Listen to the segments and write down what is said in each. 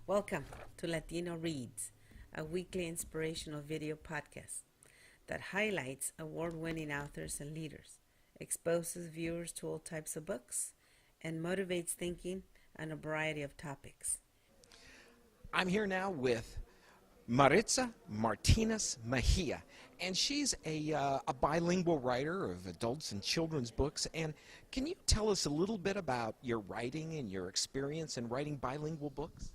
Welcome to Latino Reads, a weekly inspirational video podcast that highlights award-winning authors and leaders, exposes viewers to all types of books, and motivates thinking on a variety of topics. I'm here now with Maritza Martinez Mejia, and she's a bilingual writer of adults and children's books. And can you tell us a little bit about your writing and your experience in writing bilingual books?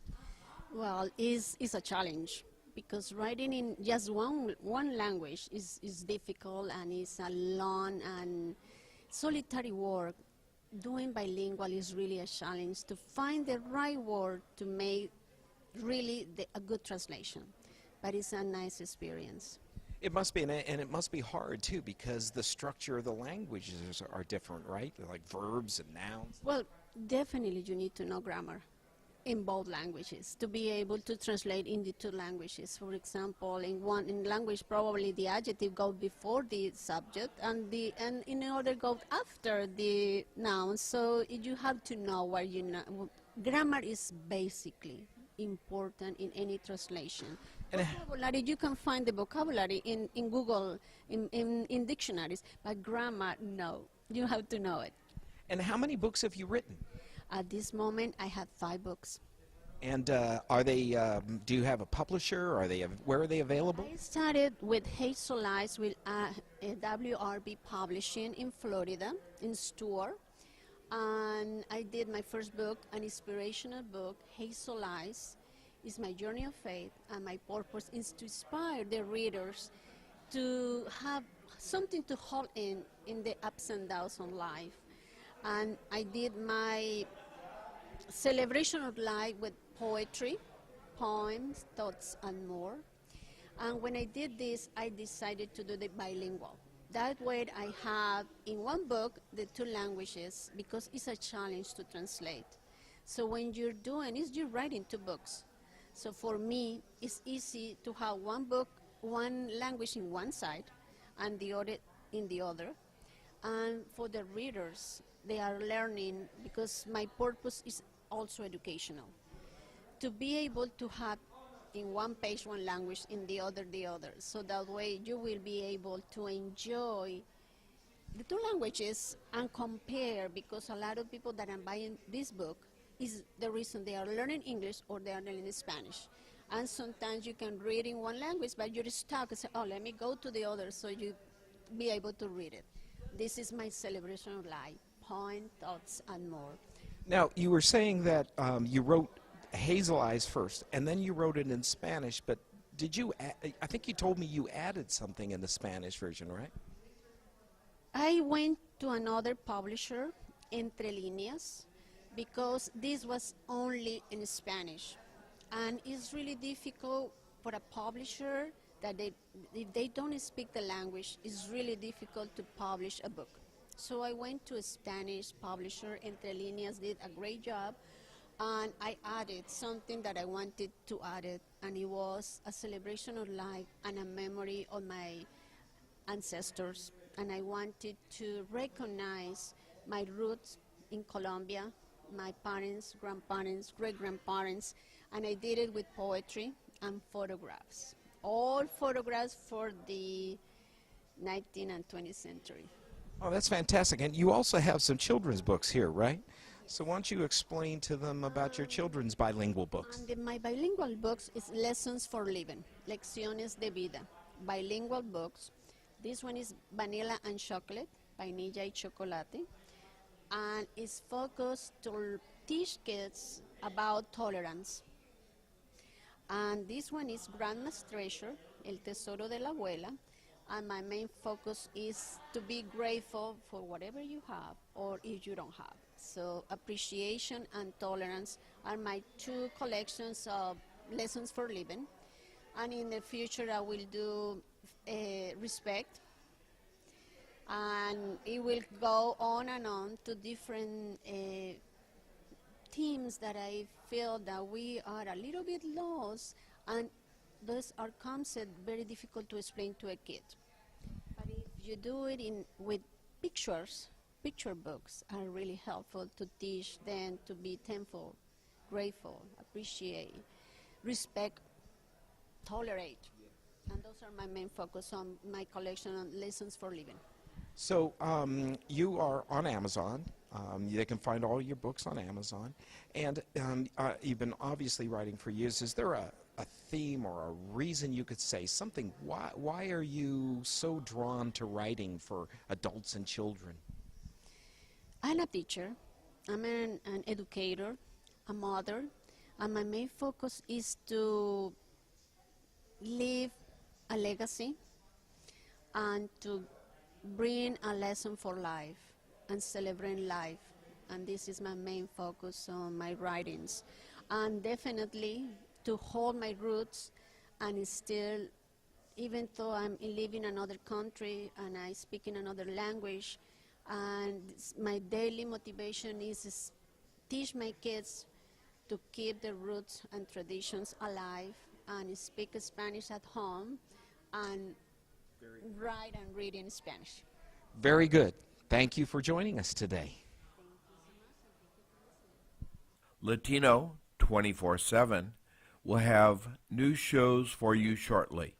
Well, it's a challenge because writing in just one language is difficult and it's a long and solitary work. Doing bilingual is really a challenge to find the right word to make really a good translation. But it's a nice experience. It must be, and it must be hard too, because the structure of the languages are different, right? Like verbs and nouns. Well, definitely you need to know grammar in both languages to be able to translate in the two languages. For example, in language probably the adjective goes before the subject and in order goes after the noun. So you have to know where you know. Grammar is basically important in any translation. Vocabulary, you can find the vocabulary in Google, in dictionaries, but grammar, no. You have to know it. And how many books have you written? At this moment, I have 5 books. And are they? Do you have a publisher? Where are they available? I started with Hazel Eyes with WRB Publishing in Florida, in Stuart. And I did my first book, an inspirational book, Hazel Eyes. Is my journey of faith, and my purpose is to inspire the readers to have something to hold in the ups and downs of life. And I did my celebration of life with poetry, poems, thoughts, and more. And when I did this, I decided to do the bilingual. That way I have in one book the 2 languages because it's a challenge to translate. So when you're doing it, you're writing 2 books. So for me, it's easy to have one book, one language in one side, and the other in the other. And for the readers, they are learning because my purpose is also educational. To be able to have in one page one language, in the other. So that way you will be able to enjoy the 2 languages and compare, because a lot of people that are buying this book is the reason they are learning English or they are learning Spanish. And sometimes you can read in one language, but you're stuck and say, oh, let me go to the other, so you be able to read it. This is my celebration of life, poem, thoughts, and more. Now, you were saying that you wrote Hazel Eyes first, and then you wrote it in Spanish, but did you, I think you told me you added something in the Spanish version, right? I went to another publisher, Entre Líneas, because this was only in Spanish. And it's really difficult for a publisher that if they don't speak the language, it's really difficult to publish a book. So I went to a Spanish publisher, Entre Líneas did a great job, and I added something that I wanted to add it, and it was a celebration of life and a memory of my ancestors. And I wanted to recognize my roots in Colombia, my parents, grandparents, great-grandparents, and I did it with poetry and photographs. All photographs for the 19th and 20th century. Oh, that's fantastic. And you also have some children's books here, right? So why don't you explain to them about your children's bilingual books? And my bilingual books is Lessons for Living, Lecciones de Vida, bilingual books. This one is Vanilla and Chocolate, Vainilla y Chocolate, and it's focused to teach kids about tolerance. And this one is Grandma's Treasure, El Tesoro de la Abuela, and my main focus is to be grateful for whatever you have or if you don't have. So appreciation and tolerance are my 2 collections of Lessons for Living. And in the future I will do respect, and it will go on and on to different themes that I feel that we are a little bit lost, and those are concepts very difficult to explain to a kid. But if you do it with pictures, picture books are really helpful to teach them to be thankful, grateful, appreciate, respect, tolerate. And those are my main focus on my collection on lessons for living. So you are on Amazon. They can find all your books on Amazon. And you've been obviously writing for years. Is there a theme or a reason you could say something? Why are you so drawn to writing for adults and children? I'm a teacher. I'm an educator, a mother. And my main focus is to leave a legacy and to bring a lesson for life and celebrate life. And this is my main focus on my writings. And definitely to hold my roots and still, even though I'm living in another country and I speak in another language, and my daily motivation is teach my kids to keep their roots and traditions alive and speak Spanish at home and write and read in Spanish. Very good. Thank you for joining us today. Latino 24/7 will have new shows for you shortly.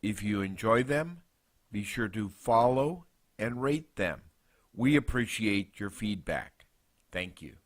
If you enjoy them, be sure to follow and rate them. We appreciate your feedback. Thank you.